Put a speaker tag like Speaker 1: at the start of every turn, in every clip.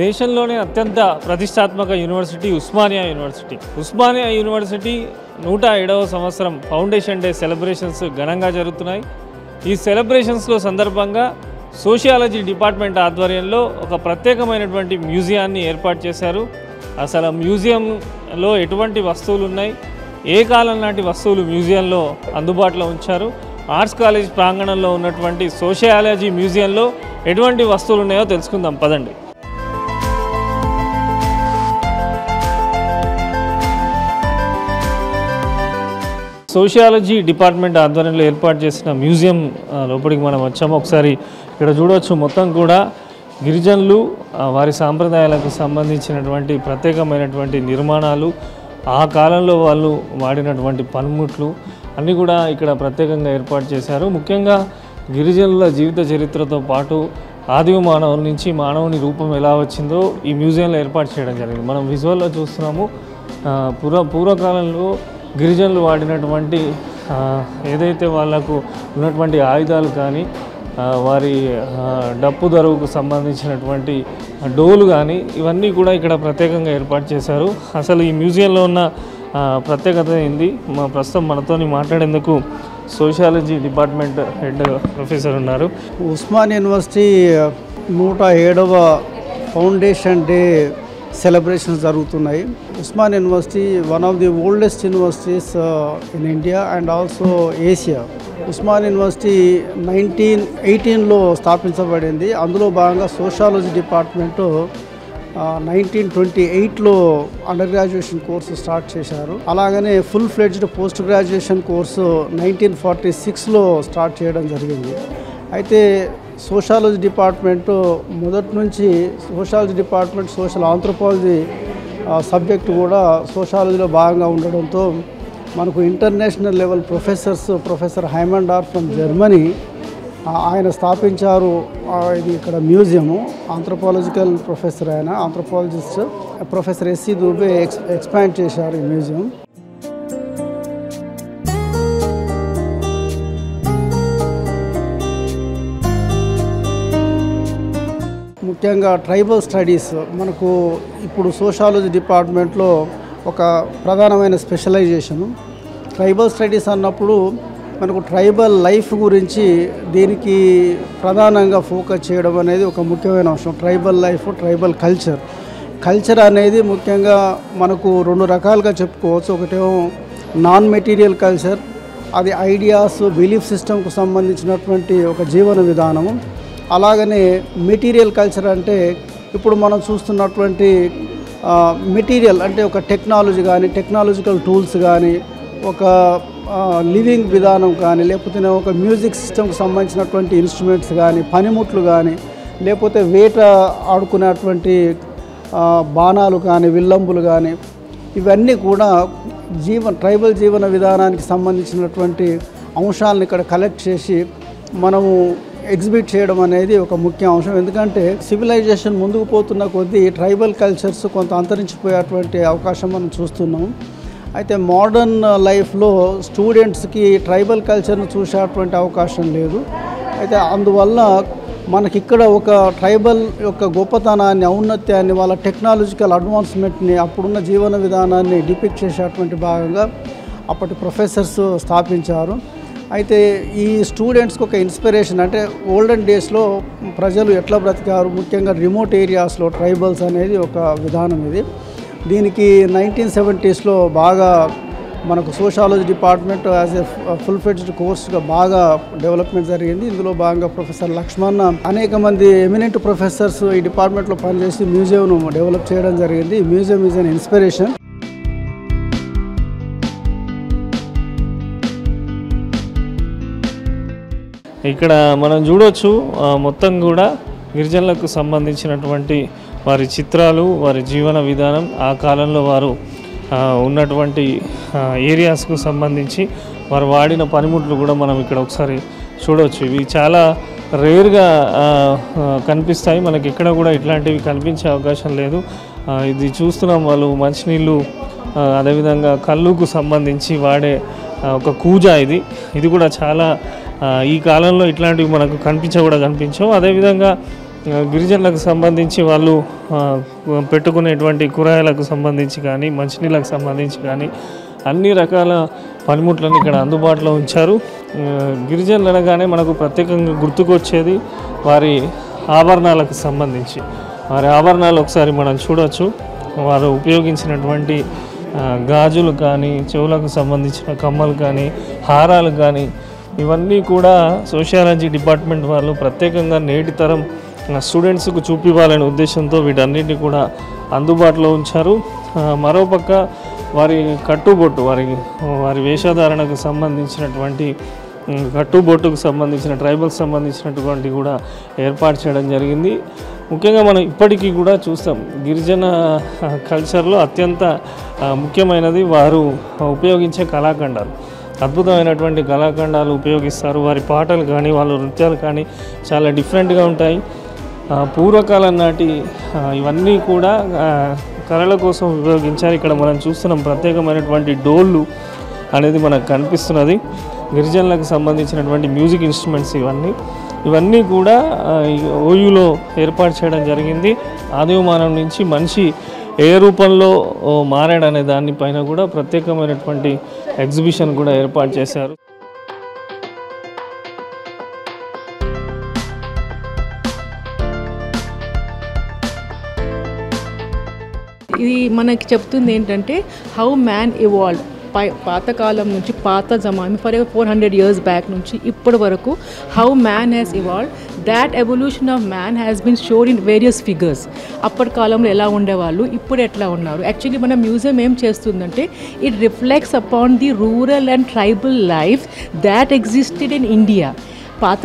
Speaker 1: దేశంలోనే అత్యంత ప్రతిష్టాత్మక university Osmania university. Osmania university 107వ సంవత్సరం ఫౌండేషన్ డే సెలబ్రేషన్స్ ఘనంగా జరుగుతున్నాయి. ఈ సెలబ్రేషన్స్లో సందర్భంగా సోషియాలజీ డిపార్ట్మెంట్ ఆధ్వర్యంలో ఒక ప్రత్యేకమైనటువంటి మ్యూజియాన్ని ఏర్పాటు చేశారు. అసలు మ్యూజియంలో ఎటువంటి వస్తువులు ఉన్నాయి, ఏ కాలం నాటి వస్తువులు మ్యూజియంలో అందుబాటులో ఉంచారు, ఆర్ట్స్ కాలేజ్ ప్రాంగణంలో ఉన్నటువంటి సోషియాలజీ మ్యూజియంలో ఎటువంటి వస్తువులు ఉన్నాయో తెలుసుకుందాం పదండి. సోషియాలజీ డిపార్ట్మెంట్ ఆధ్వర్యంలో ఏర్పాటు చేసిన మ్యూజియం లోపలికి మనం వచ్చాము. ఒకసారి ఇక్కడ చూడవచ్చు, మొత్తం కూడా గిరిజనులు వారి సాంప్రదాయాలకు సంబంధించినటువంటి ప్రత్యేకమైనటువంటి నిర్మాణాలు, ఆ కాలంలో వాళ్ళు వాడినటువంటి పనిముట్లు అన్నీ కూడా ఇక్కడ ప్రత్యేకంగా ఏర్పాటు చేశారు. ముఖ్యంగా గిరిజనుల జీవిత చరిత్రతో పాటు ఆదిమ మానవుల నుంచి మానవుని రూపం ఎలా వచ్చిందో ఈ మ్యూజియంలో ఏర్పాటు చేయడం జరిగింది. మనం విజువల్లో చూస్తున్నాము. పూర్వకాలంలో గిరిజనులు వాడినటువంటి ఏదైతే వాళ్ళకు ఉన్నటువంటి ఆయుధాలు కానీ, వారి డప్పు దరువుకు సంబంధించినటువంటి డోలు కానీ, ఇవన్నీ కూడా ఇక్కడ ప్రత్యేకంగా ఏర్పాటు చేశారు. అసలు ఈ మ్యూజియంలో ఉన్న ప్రత్యేకత ఏంది, ప్రస్తుతం మనతోని మాట్లాడేందుకు సోషియాలజీ డిపార్ట్మెంట్ హెడ్ ప్రొఫెసర్ ఉన్నారు.
Speaker 2: ఉస్మానియా యూనివర్సిటీ 107వ ఫౌండేషన్ డే సెలబ్రేషన్స్ జరుగుతున్నాయి. Osmania university one of the oldest universities in India and also Asia. Osmania university 1918లో స్థాపించబడింది. అందులో భాగంగా సోషాలజీ డిపార్ట్మెంటు 1928లో అండర్ గ్రాడ్యుయేషన్ కోర్సు స్టార్ట్ చేశారు. అలాగనే full fledged post graduation course 1946లో స్టార్ట్ చేయడం జరిగింది. అయితే సోషాలజీ డిపార్ట్మెంటు మొదటి నుంచి సోషల్ ఆంథ్రోపాలజీ సబ్జెక్టు కూడా సోషాలజీలో భాగంగా ఉండడంతో మనకు international level professor Haimendorf from Germany ఆయన స్థాపించారు. ఇది ఇక్కడ మ్యూజియము. ఆంథ్రోపాలజికల్ ప్రొఫెసర్, ఆయన anthropologist professor SC Dube expand చేశారు ఈ మ్యూజియం. ముఖ్యంగా ట్రైబల్ స్టడీస్ మనకు ఇప్పుడు సోషాలజీ డిపార్ట్మెంట్లో ఒక ప్రధానమైన స్పెషలైజేషను. ట్రైబల్ స్టడీస్ అన్నప్పుడు మనకు ట్రైబల్ లైఫ్ గురించి దీనికి ప్రధానంగా ఫోకస్ చేయడం అనేది ఒక ముఖ్యమైన అంశం. ట్రైబల్ లైఫ్, ట్రైబల్ కల్చర్ అనేది ముఖ్యంగా మనకు రెండు రకాలుగా చెప్పుకోవచ్చు. ఒకటేమో నాన్ మెటీరియల్ కల్చర్, అది ఐడియాస్, బిలీఫ్ సిస్టమ్కు సంబంధించినటువంటి ఒక జీవన విధానము. అలాగనే మెటీరియల్ కల్చర్ అంటే ఇప్పుడు మనం చూస్తున్నటువంటి మెటీరియల్ అంటే ఒక టెక్నాలజీ కానీ, టెక్నాలజికల్ టూల్స్ కానీ, ఒక లివింగ్ విధానం కానీ, లేకపోతే ఒక మ్యూజిక్ సిస్టమ్కి సంబంధించినటువంటి ఇన్స్ట్రుమెంట్స్ కానీ, పనిముట్లు కానీ, లేకపోతే వేట ఆడుకునేటువంటి బాణాలు కానీ, విల్లంబులు కానీ, ఇవన్నీ కూడా ట్రైబల్ జీవన విధానానికి సంబంధించినటువంటి అంశాలను ఇక్కడ కలెక్ట్ చేసి మనము ఎగ్జిబిట్ చేయడం అనేది ఒక ముఖ్య అంశం. ఎందుకంటే సివిలైజేషన్ ముందుకు పోతున్న కొద్దీ ట్రైబల్ కల్చర్స్ కొంత అంతరించిపోయేటువంటి అవకాశం మనం చూస్తున్నాం. అయితే మోడర్న్ లైఫ్లో స్టూడెంట్స్కి ట్రైబల్ కల్చర్ను చూసేటువంటి అవకాశం లేదు. అయితే అందువల్ల మనకి ఇక్కడ ఒక ట్రైబల్ యొక్క గొప్పతనాన్ని, ఔన్నత్యాన్ని, వాళ్ళ టెక్నాలజికల్ అడ్వాన్స్మెంట్ని, అప్పుడున్న జీవన విధానాన్ని డిపిక్ట్ చేసేటువంటి భాగంగా అప్పటి ప్రొఫెసర్స్ స్థాపించారు. అయితే ఈ స్టూడెంట్స్కి ఒక ఇన్స్పిరేషన్, అంటే ఓల్డెన్ డేస్లో ప్రజలు ఎట్లా బ్రతికారు, ముఖ్యంగా రిమోట్ ఏరియాస్లో ట్రైబల్స్ అనేది ఒక విధానం. దీనికి 1970sలో బాగా మనకు sociology department as a full fledged కోర్స్గా బాగా డెవలప్మెంట్ జరిగింది. ఇందులో భాగంగా ప్రొఫెసర్ లక్ష్మణ్, అనేక మంది ఎమినెంట్ ప్రొఫెసర్స్ ఈ డిపార్ట్మెంట్లో పనిచేసి మ్యూజియంను డెవలప్ చేయడం జరిగింది. ఈ మ్యూజియం ఈజ్ అన్ ఇన్స్పిరేషన్.
Speaker 1: ఇక్కడ మనం చూడవచ్చు, మొత్తం కూడా గిరిజనులకు సంబంధించినటువంటి వారి చిత్రాలు, వారి జీవన విధానం, ఆ కాలంలో వారు ఉన్నటువంటి ఏరియాస్కు సంబంధించి వారు వాడిన పనిముట్లు కూడా మనం ఇక్కడ ఒకసారి చూడవచ్చు. ఇవి చాలా రేర్గా కనిపిస్తాయి, మనకి ఇక్కడ కూడా ఇట్లాంటివి కనిపించే అవకాశం లేదు. ఇది చూస్తున్నాం, వాళ్ళు మంచినీళ్ళు, అదేవిధంగా కళ్ళుకు సంబంధించి వాడే ఒక కూజ. ఇది కూడా చాలా ఈ కాలంలో ఇట్లాంటివి మనకు కనిపించవు. అదేవిధంగా గిరిజనులకు సంబంధించి వాళ్ళు పెట్టుకునేటువంటి కూరగాయలకు సంబంధించి కానీ మంచినీళ్ళకు సంబంధించి కానీ అన్ని రకాల పనిముట్లను ఇక్కడ అందుబాటులో ఉంచారు. గిరిజనులు అనగానే మనకు ప్రత్యేకంగా గుర్తుకొచ్చేది వారి ఆభరణాలకు సంబంధించి. వారి ఆభరణాలు ఒకసారి మనం చూడవచ్చు. వారు ఉపయోగించినటువంటి గాజులు కానీ, చెవులకు సంబంధించిన కమ్మలు కానీ, హారాలు కానీ ఇవన్నీ కూడా సోషియాలజీ డిపార్ట్మెంట్ వాళ్ళు ప్రత్యేకంగా నేటి తరం స్టూడెంట్స్కు చూపివ్వాలనే ఉద్దేశంతో వీటన్నిటిని కూడా అందుబాటులో ఉంచారు. మరోపక్క వారి కట్టుబొట్టు, వారి వేషధారణకు సంబంధించినటువంటి కట్టుబొట్టుకు సంబంధించిన ట్రైబల్కి సంబంధించినటువంటి కూడా ఏర్పాటు చేయడం జరిగింది. ముఖ్యంగా మనం ఇప్పటికీ కూడా చూస్తాం గిరిజన కల్చర్లో అత్యంత ముఖ్యమైనది వారు ఉపయోగించే కళాఖండాలు. అద్భుతమైనటువంటి కళాఖండాలు ఉపయోగిస్తారు. వారి పాటలు కానీ వాళ్ళ నృత్యాలు కానీ చాలా డిఫరెంట్గా ఉంటాయి. పూర్వకాలం నాటి ఇవన్నీ కూడా కళల కోసం ఉపయోగించారు. ఇక్కడ మనం చూస్తున్నాం ప్రత్యేకమైనటువంటి డోళ్ళు అనేది మనకు కనిపిస్తున్నది. గిరిజనులకు సంబంధించినటువంటి మ్యూజిక్ ఇన్స్ట్రుమెంట్స్ ఇవన్నీ కూడా ఓయూలో ఏర్పాటు చేయడం జరిగింది. ఆదిమానం నుంచి మనిషి ఏ రూపంలో మారాడనే దానిపైన కూడా ప్రత్యేకమైనటువంటి ఎగ్జిబిషన్ కూడా ఏర్పాటు చేశారు.
Speaker 3: ఇది మనకి చెప్తుంది ఏంటంటే హౌ మ్యాన్ ఇవాల్వ్ పాతకాలం నుంచి పాత జమానా ఫర్ 400 years బ్యాక్ నుంచి ఇప్పటి వరకు how man has evolve. That evolution of man has been showed in various figures. అప్పటి కాలంలో ఎలా ఉండేవాళ్ళు, ఇప్పుడు ఎట్లా ఉన్నారు. యాక్చువల్లీ మన మ్యూజియం ఏం చేస్తుందంటే it reflects upon the rural and tribal life that existed in India. పాత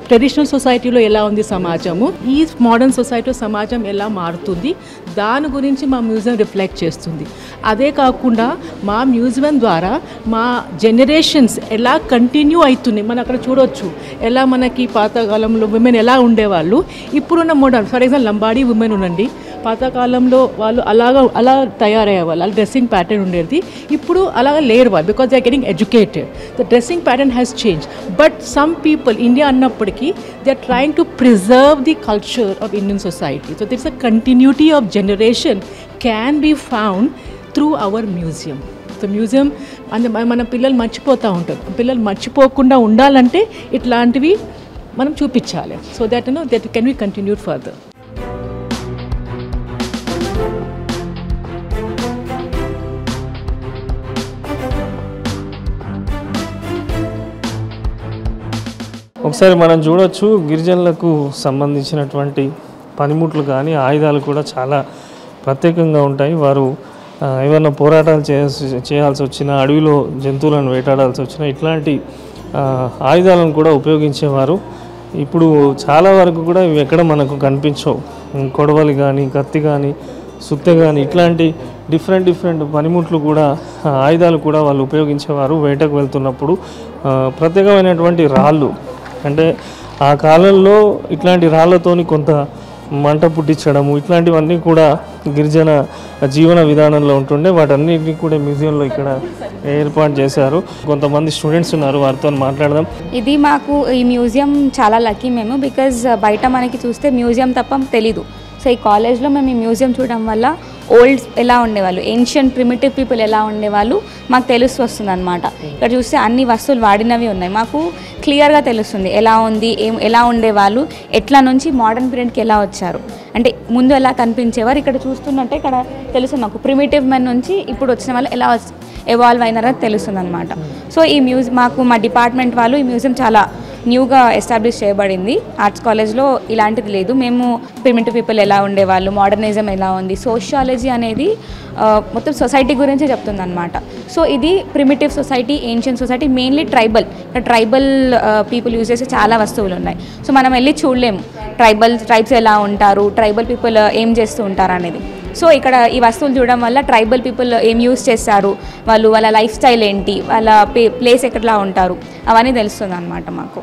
Speaker 3: ట్రెడిషనల్ సొసైటీలో ఎలా ఉంది సమాజము, ఈ మోడర్న్ సొసైటీలో సమాజం ఎలా మారుతుంది, దాని గురించి మా మ్యూజియం రిఫ్లెక్ట్ చేస్తుంది. అదే కాకుండా మా మ్యూజియం ద్వారా మా జనరేషన్స్ ఎలా కంటిన్యూ అవుతున్నాయి మనం అక్కడ చూడవచ్చు. ఎలా మనకి పాతకాలంలో విమెన్ ఎలా ఉండేవాళ్ళు, ఇప్పుడున్న modern for example Lambadi women ఉండండి, పాతకాలంలో వాళ్ళు అలా తయారయ్యేవాళ్ళు, వాళ్ళ డ్రెస్సింగ్ ప్యాటర్న్ ఉండేది. ఇప్పుడు అలాగా లేరు వాళ్ళు, because they are getting educated. The dressing pattern has change. But some people India అన్నప్పటికీ they are trying to preserve the culture of Indian society. So that's a continuity of generation can be found through our museum. So museum అంటే మన పిల్లలు మర్చిపోతూ ఉంటారు. పిల్లలు మర్చిపోకుండా ఉండాలంటే ఇట్లాంటివి మనం చూపించాలి. So that that can be continued further.
Speaker 1: ఒకసారి మనం చూడొచ్చు గిరిజనులకు సంబంధించినటువంటి పనిముట్లు కానీ ఆయుధాలు కూడా చాలా ప్రత్యేకంగా ఉంటాయి. వారు ఏమైనా పోరాటాలు చేయాల్సి వచ్చినా, అడవిలో జంతువులను వేటాడాల్సి వచ్చినా ఇట్లాంటి ఆయుధాలను కూడా ఉపయోగించేవారు. ఇప్పుడు చాలా వరకు కూడా ఇవి ఎక్కడ మనకు కనిపించవు. కొడవలి కానీ, కత్తి కానీ, సుత్తె కానీ ఇట్లాంటి డిఫరెంట్ పనిముట్లు కూడా ఆయుధాలు కూడా వాళ్ళు ఉపయోగించేవారు. వేటకు వెళ్తున్నప్పుడు ప్రత్యేకమైనటువంటి రాళ్ళు, అంటే ఆ కాలంలో ఇట్లాంటి రాళ్లతోని కొంత మంట పుట్టించడము ఇట్లాంటివన్నీ కూడా గిరిజన జీవన విధానంలో ఉంటుండే. వాటన్నిటిని కూడా మ్యూజియంలో ఇక్కడ ఏర్పాటు చేశారు. కొంతమంది స్టూడెంట్స్ ఉన్నారు, వారితో మాట్లాడదాం.
Speaker 4: ఇది మాకు ఈ మ్యూజియం చాలా లక్కీ మేము, బికాజ్ బయట మనకి చూస్తే మ్యూజియం తప్ప తెలీదు. సో ఈ కాలేజ్లో మేము ఈ మ్యూజియం చూడడం వల్ల ఓల్డ్ ఎలా ఉండేవాళ్ళు, ఏన్షియంట్ ప్రిమిటివ్ పీపుల్ ఎలా ఉండేవాళ్ళు మాకు తెలుస్తూ వస్తుంది అనమాట. ఇక్కడ చూస్తే అన్ని వస్తువులు వాడినవి ఉన్నాయి, మాకు క్లియర్గా తెలుస్తుంది ఎలా ఉంది, ఎలా ఉండేవాళ్ళు, ఎట్లా నుంచి మోడర్న్ పీరియడ్కి ఎలా వచ్చారు, అంటే ముందు ఎలా కనిపించేవారు. ఇక్కడ చూస్తున్నట్టే ఇక్కడ తెలుస్తుంది మాకు ప్రిమిటివ్ మెన్ నుంచి ఇప్పుడు వచ్చిన వాళ్ళు ఎలా ఎవాల్వ్ అయినారో తెలుస్తుంది అనమాట. సో ఈ మాకు మా డిపార్ట్మెంట్ వాళ్ళు ఈ మ్యూజియం చాలా న్యూగా ఎస్టాబ్లిష్ చేయబడింది. ఆర్ట్స్ కాలేజ్లో ఇలాంటిది లేదు. మేము ప్రిమిటివ్ పీపుల్ ఎలా ఉండేవాళ్ళు, మోడర్నిజం ఎలా ఉంది, సోషియాలజీ అనేది మొత్తం సొసైటీ గురించే చెప్తుంది అనమాట. సో ఇది primitive society, ancient society, mainly tribal people use చేసే చాలా వస్తువులు ఉన్నాయి. సో మనం వెళ్ళి చూడలేము ట్రైబ్స్ ఎలా ఉంటారు, ట్రైబల్ పీపుల్ ఏం చేస్తూ ఉంటారు అనేది. సో ఇక్కడ ఈ వస్తువులు చూడడం వల్ల ట్రైబల్ పీపుల్ ఏం యూజ్ చేస్తారు, వాళ్ళ లైఫ్ స్టైల్ ఏంటి, వాళ్ళ ప్లేస్ ఎక్కడలా ఉంటారు, అవన్నీ తెలుస్తుంది అన్నమాట మాకు.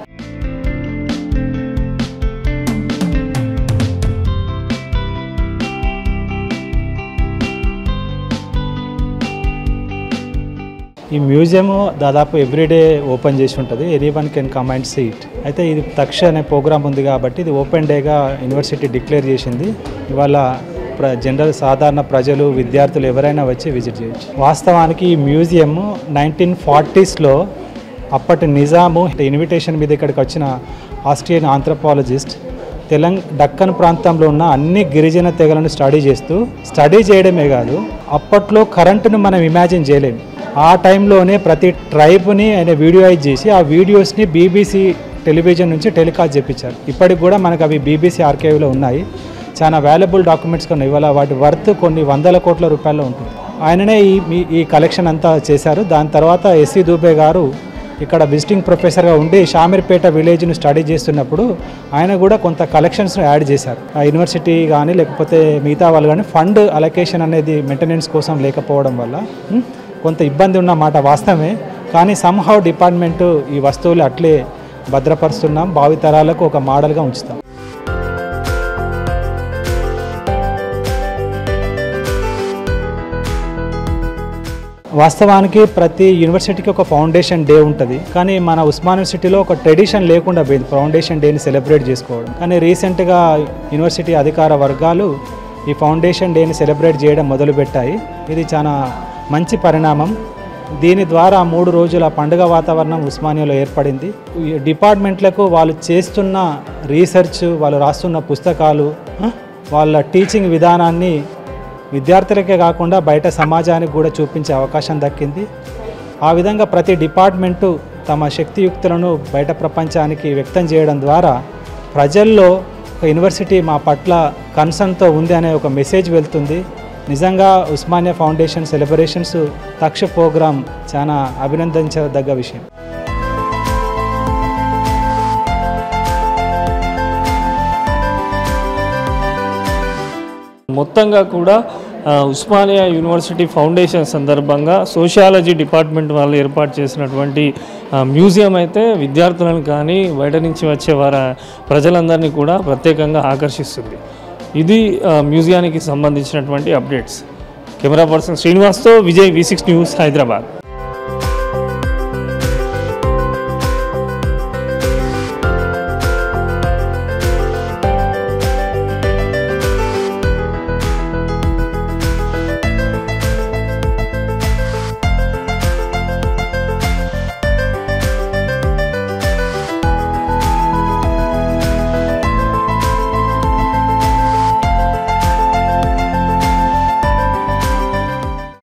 Speaker 5: ఈ మ్యూజియం దాదాపు ఎవ్రీడే ఓపెన్ చేసి ఉంటుంది, anyone can come and see it. అయితే ఇది తక్ష అనే ప్రోగ్రామ్ ఉంది కాబట్టి ఇది ఓపెన్ డేగా యూనివర్సిటీ డిక్లేర్ చేసింది. ఇవాళ జనరల్ సాధారణ ప్రజలు విద్యార్థులు ఎవరైనా వచ్చి విజిట్ చేయొచ్చు. వాస్తవానికి ఈ మ్యూజియం 1940s అప్పటి నిజాము ఇన్విటేషన్ మీద ఇక్కడికి వచ్చిన ఆస్ట్రియన్ ఆంథ్రోపాలజిస్ట్ డక్కన్ ప్రాంతంలో ఉన్న అన్ని గిరిజన తెగలను స్టడీ చేయడమే కాదు, అప్పట్లో కరెంటును మనం ఇమాజిన్ చేయలేము. ఆ టైంలోనే ప్రతి ట్రైబ్ని ఆయన వీడియోయిజ్ చేసి ఆ వీడియోస్ని BBC టెలివిజన్ నుంచి టెలికాస్ట్ చేయించారు. ఇప్పటికి కూడా మనకు అవి BBC ఆర్కైవ్లో ఉన్నాయి. చాలా వాల్యుబుల్ డాక్యుమెంట్స్ కొన్ని, ఇవాళ వాటి వర్త్ కొన్ని వందల కోట్ల రూపాయల్లో ఉంటుంది. ఆయననే ఈ కలెక్షన్ అంతా చేశారు. దాని తర్వాత ఎస్సీ దూబే గారు ఇక్కడ విజిటింగ్ ప్రొఫెసర్గా ఉండి షామీర్పేట విలేజ్ను స్టడీ చేస్తున్నప్పుడు ఆయన కూడా కొంత కలెక్షన్స్ను యాడ్ చేశారు. ఆ యూనివర్సిటీ కానీ లేకపోతే మిగతా వాళ్ళు కానీ ఫండ్ అలొకేషన్ అనేది మెయింటెనెన్స్ కోసం లేకపోవడం వల్ల కొంత ఇబ్బంది ఉన్న మాట వాస్తవమే. కానీ సమ్హౌ డిపార్ట్మెంటు ఈ వస్తువులు అట్లే భద్రపరుస్తున్నాం, భావితరాలకు ఒక మోడల్గా ఉంచుతాం. వాస్తవానికి ప్రతి యూనివర్సిటీకి ఒక ఫౌండేషన్ డే ఉంటుంది. కానీ మన ఉస్మాన్ యూనివర్సిటీలో ఒక ట్రెడిషన్ లేకుండా పోయింది ఫౌండేషన్ డేని సెలబ్రేట్ చేసుకోవడం. కానీ రీసెంట్గా యూనివర్సిటీ అధికార వర్గాలు ఈ ఫౌండేషన్ డేని సెలబ్రేట్ చేయడం మొదలుపెట్టాయి. ఇది చాలా మంచి పరిణామం. దీని ద్వారా 3 రోజుల పండుగ వాతావరణం ఉస్మానియాలో ఏర్పడింది. ఈ డిపార్ట్మెంట్లకు వాళ్ళు చేస్తున్న రీసెర్చ్, వాళ్ళు రాస్తున్న పుస్తకాలు, వాళ్ళ టీచింగ్ విధానాన్ని విద్యార్థులకే కాకుండా బయట సమాజానికి కూడా చూపించే అవకాశం దక్కింది. ఆ విధంగా ప్రతి డిపార్ట్మెంటు తమ శక్తియుక్తులను బయట ప్రపంచానికి వ్యక్తం చేయడం ద్వారా ప్రజల్లో ఒక యూనివర్సిటీ మా పట్ల కన్సర్న్తో ఉంది అనే ఒక మెసేజ్ వెళ్తుంది. నిజంగా Osmania foundation celebrations Taksha programme చాలా అభినందించదగ్గ విషయం.
Speaker 1: మొత్తంగా కూడా ఉస్మానియా యూనివర్సిటీ ఫౌండేషన్ సందర్భంగా సోషియాలజీ డిపార్ట్మెంట్ వాళ్ళు ఏర్పాటు చేసినటువంటి మ్యూజియం అయితే విద్యార్థులను కానీ బయట నుంచి వచ్చే ప్రజలందరినీ కూడా ప్రత్యేకంగా ఆకర్షిస్తుంది. ఇది మ్యూజియానికి సంబంధించినటువంటి అప్డేట్స్. కెమెరా పర్సన్ శ్రీనివాస్తో విజయ్, V6 న్యూస్, హైదరాబాద్.